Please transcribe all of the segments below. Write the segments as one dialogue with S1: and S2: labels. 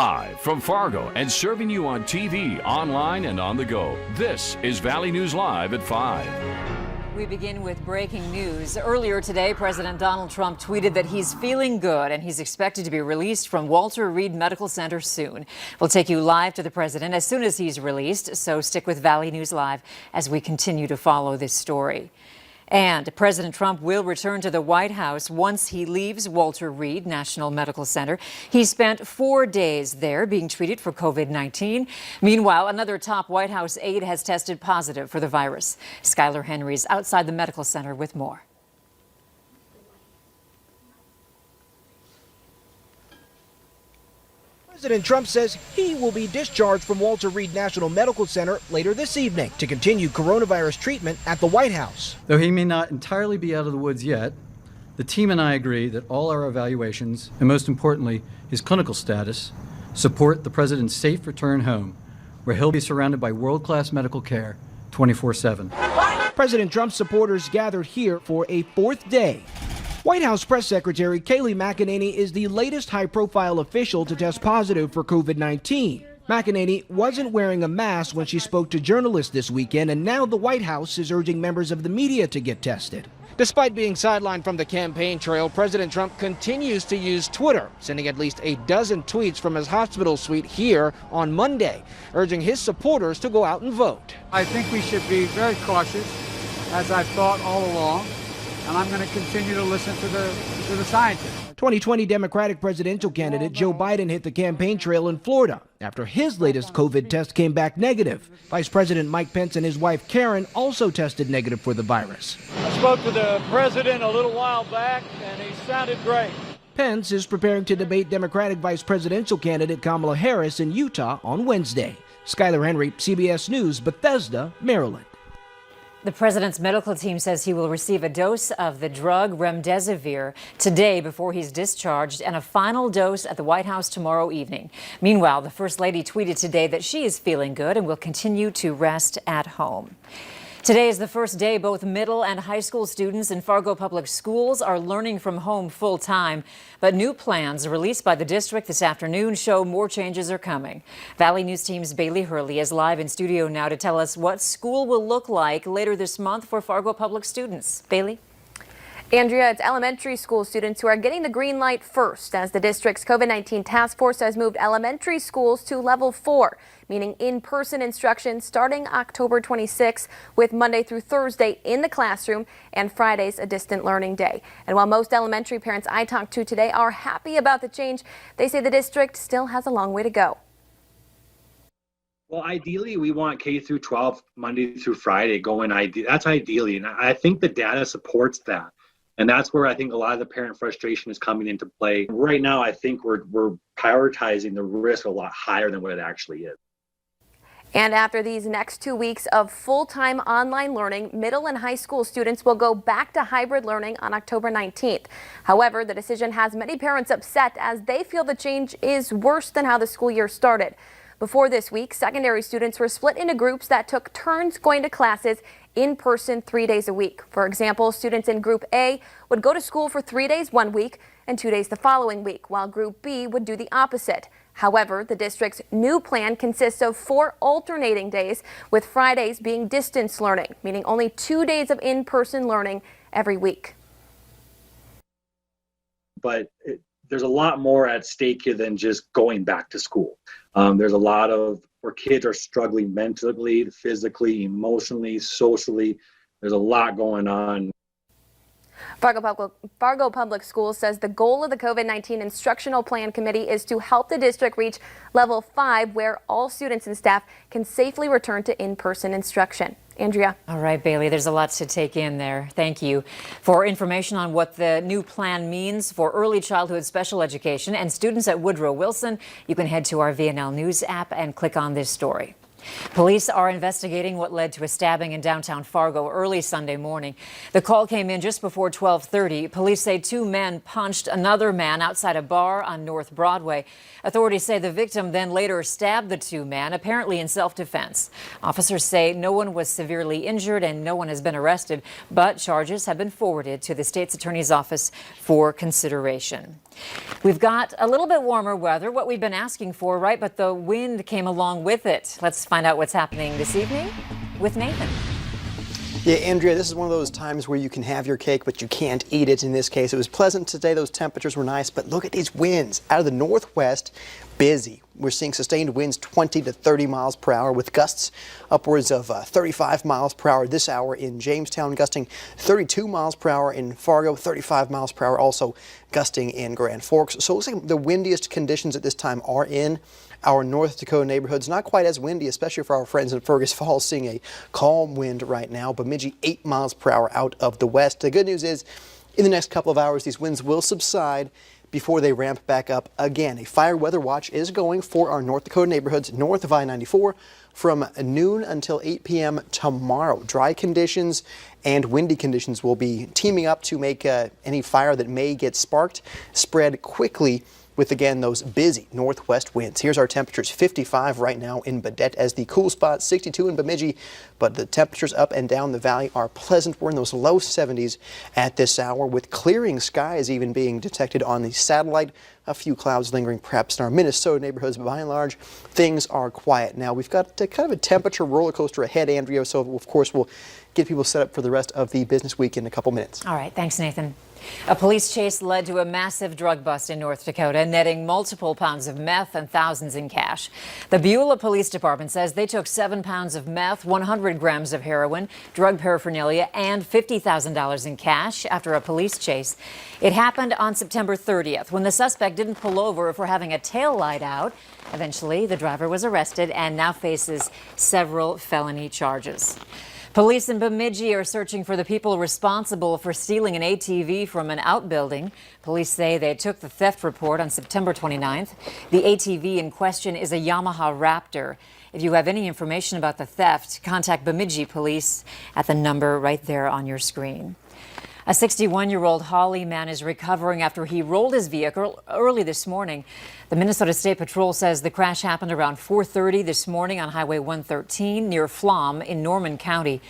S1: Live from Fargo and serving you on TV, online, and on the go. This is Valley News Live at 5.
S2: We begin with breaking news. Earlier today, President Donald Trump tweeted that he's feeling good and he's expected to be released from Walter Reed Medical Center soon. We'll take you live to the president as soon as he's released, so stick with Valley News Live as we continue to follow this story. And President Trump will return to the White House once he leaves Walter Reed National Medical Center. He spent 4 days there being treated for COVID-19. Meanwhile, another top White House aide has tested positive for the virus. Skylar Henry's outside the medical center with more.
S3: President Trump says he will be discharged from Walter Reed National Medical Center later this evening to continue coronavirus treatment at the White House.
S4: Though he may not entirely be out of the woods yet, the team and I agree that all our evaluations, and most importantly, his clinical status, support the president's safe return home, where he'll be surrounded by world-class medical care 24/7.
S3: President Trump's supporters gathered here for a fourth day. White House Press Secretary Kayleigh McEnany is the latest high-profile official to test positive for COVID-19. McEnany wasn't wearing a mask when she spoke to journalists this weekend, and now the White House is urging members of the media to get tested. Despite being sidelined from the campaign trail, President Trump continues to use Twitter, sending at least a dozen tweets from his hospital suite here on Monday, urging his supporters to go out and vote.
S5: I think we should be very cautious, as I've thought all along. And I'm going to continue to listen to the scientists.
S3: 2020 Democratic presidential candidate Joe Biden hit the campaign trail in Florida after his latest COVID test came back negative. Vice President Mike Pence and his wife Karen also tested negative for the virus.
S6: I spoke to the president a little while back, and he sounded great.
S3: Pence is preparing to debate Democratic vice presidential candidate Kamala Harris in Utah on Wednesday. Skylar Henry, CBS News, Bethesda, Maryland.
S2: The president's medical team says he will receive a dose of the drug remdesivir today before he's discharged and a final dose at the White House tomorrow evening. Meanwhile, the First Lady tweeted today that she is feeling good and will continue to rest at home. Today is the first day both middle and high school students in Fargo Public Schools are learning from home full time. But new plans released by the district this afternoon show more changes are coming. Valley News Team's Bailey Hurley is live in studio now to tell us what school will look like later this month for Fargo Public students. Bailey?
S7: Andrea, it's elementary school students who are getting the green light first as the district's COVID-19 task force has moved elementary schools to level 4, meaning in-person instruction starting October 26 with Monday through Thursday in the classroom and Fridays a distant learning day. And while most elementary parents I talked to today are happy about the change, they say the district still has a long way to go.
S8: Well, ideally, we want K through 12 Monday through Friday going. That's ideally, and I think the data supports that. And that's where I think a lot of the parent frustration is coming into play. Right now, I think we're prioritizing the risk a lot higher than what it actually is.
S7: And after these next 2 weeks of full-time online learning, middle and high school students will go back to hybrid learning on October 19th. However, the decision has many parents upset as they feel the change is worse than how the school year started. Before this week, secondary students were split into groups that took turns going to classes in person 3 days a week. For example, students in Group A would go to school for 3 days one week and 2 days the following week, while Group B would do the opposite. However, the district's new plan consists of 4 alternating days, with Fridays being distance learning, meaning only 2 days of in-person learning every week.
S8: But there's a lot more at stake here than just going back to school. There's a lot of where kids are struggling mentally, physically, emotionally, socially. There's a lot going on.
S7: Fargo Public Schools says the goal of the COVID-19 Instructional Plan Committee is to help the district reach level 5, where all students and staff can safely return to in-person instruction. Andrea.
S2: All right, Bailey, there's a lot to take in there. Thank you. For information on what the new plan means for early childhood special education and students at Woodrow Wilson, you can head to our VNL News app and click on this story. Police are investigating what led to a stabbing in downtown Fargo early Sunday morning. The call came in just before 12:30. Police say two men punched another man outside a bar on North Broadway. Authorities say the victim then later stabbed the two men, apparently in self-defense. Officers say no one was severely injured and no one has been arrested, but charges have been forwarded to the state's attorney's office for consideration. We've got a little bit warmer weather, what we've been asking for, right? But the wind came along with it. Let's find out what's happening this evening with Nathan.
S9: Yeah, Andrea, this is one of those times where you can have your cake, but you can't eat it. In this case, it was pleasant today. Those temperatures were nice, but look at these winds out of the northwest. Busy. We're seeing sustained winds 20 to 30 miles per hour with gusts upwards of 35 miles per hour this hour in Jamestown, gusting 32 miles per hour in Fargo, 35 miles per hour also gusting in Grand Forks. So it looks like the windiest conditions at this time are in our North Dakota neighborhoods. Not quite as windy, especially for our friends in Fergus Falls, seeing a calm wind right now. Bemidji 8 miles per hour out of the west. The good news is in the next couple of hours, these winds will subside before they ramp back up again. A fire weather watch is going for our North Dakota neighborhoods north of I-94 from noon until 8 p.m. tomorrow. Dry conditions and windy conditions will be teaming up to make any fire that may get sparked spread quickly with, again, those busy northwest winds. Here's our temperatures: 55 right now in Badette as the cool spot, 62 in Bemidji, but the temperatures up and down the valley are pleasant. We're in those low 70s at this hour with clearing skies even being detected on the satellite. A few clouds lingering perhaps in our Minnesota neighborhoods, but by and large, things are quiet. Now, we've got kind of a temperature roller coaster ahead, Andrea, so of course we'll get people set up for the rest of the business week in a couple minutes.
S2: All right, thanks, Nathan. A police chase led to a massive drug bust in North Dakota, netting multiple pounds of meth and thousands in cash. The Beulah Police Department says they took 7 pounds of meth, 100 grams of heroin, drug paraphernalia, and $50,000 in cash after a police chase. It happened on September 30th when the suspect didn't pull over for having a tail light out. Eventually, the driver was arrested and now faces several felony charges. Police in Bemidji are searching for the people responsible for stealing an ATV from an outbuilding. Police say they took the theft report on September 29th. The ATV in question is a Yamaha Raptor. If you have any information about the theft, contact Bemidji Police at the number right there on your screen. A 61-year-old Holly man is recovering after he rolled his vehicle early this morning. The Minnesota State Patrol says the crash happened around 4:30 this morning on Highway 113 near Flom in Norman County.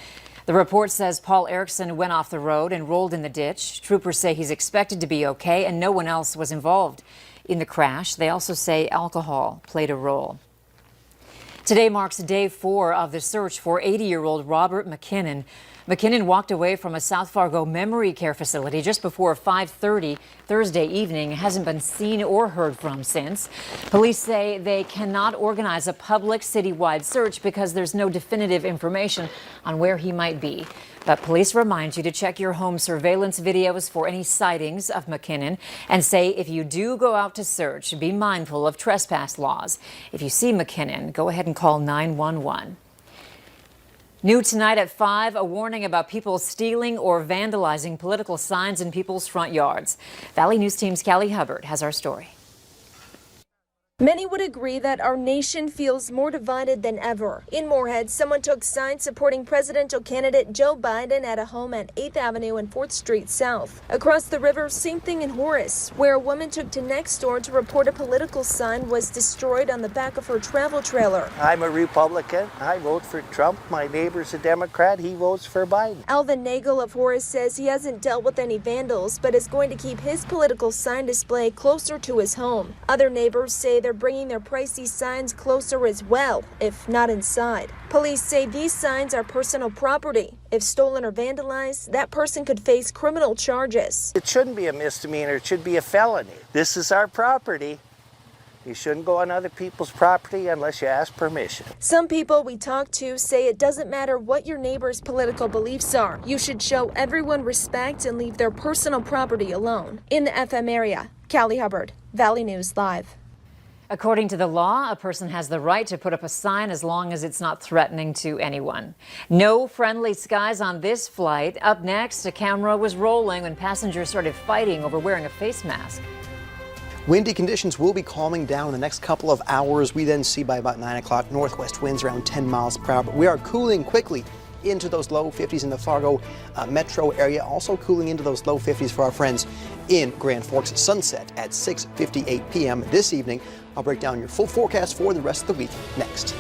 S2: The report says Paul Erickson went off the road and rolled in the ditch. Troopers say he's expected to be okay and no one else was involved in the crash. They also say alcohol played a role. Today marks day 4 of the search for 80-year-old Robert McKinnon. McKinnon walked away from a South Fargo memory care facility just before 5:30 Thursday evening. Hasn't been seen or heard from since. Police say they cannot organize a public citywide search because there's no definitive information on where he might be. But police remind you to check your home surveillance videos for any sightings of McKinnon and say if you do go out to search, be mindful of trespass laws. If you see McKinnon, go ahead and call 911. New tonight at 5, a warning about people stealing or vandalizing political signs in people's front yards. Valley News Team's Callie Hubbard has our story.
S10: Many would agree that our nation feels more divided than ever. In Moorhead, someone took signs supporting presidential candidate Joe Biden at a home at 8th Avenue and 4th Street South. Across the river, same thing in Horace, where a woman took to Nextdoor to report a political sign was destroyed on the back of her travel trailer.
S11: I'm a Republican. I vote for Trump. My neighbor's a Democrat. He votes for Biden.
S10: Alvin Nagel of Horace says he hasn't dealt with any vandals, but is going to keep his political sign display closer to his home. Other neighbors say they're bringing their pricey signs closer as well, if not inside. Police say these signs are personal property. If stolen or vandalized, that person could face criminal charges.
S11: It shouldn't be a misdemeanor. It should be a felony. This is our property. You shouldn't go on other people's property unless you ask permission.
S10: Some people we talk to say it doesn't matter what your neighbor's political beliefs are. You should show everyone respect and leave their personal property alone. In the FM area, Callie Hubbard, Valley News Live.
S2: According to the law, a person has the right to put up a sign as long as it's not threatening to anyone. No friendly skies on this flight. Up next, a camera was rolling when passengers started fighting over wearing a face mask.
S9: Windy conditions will be calming down in the next couple of hours. We then see by about 9 o'clock northwest winds around 10 miles per hour. But we are cooling quickly into those low 50s in the Fargo metro area. Also cooling into those low 50s for our friends in Grand Forks. Sunset at 6:58 p.m. this evening. I'll break down your full forecast for the rest of the week next.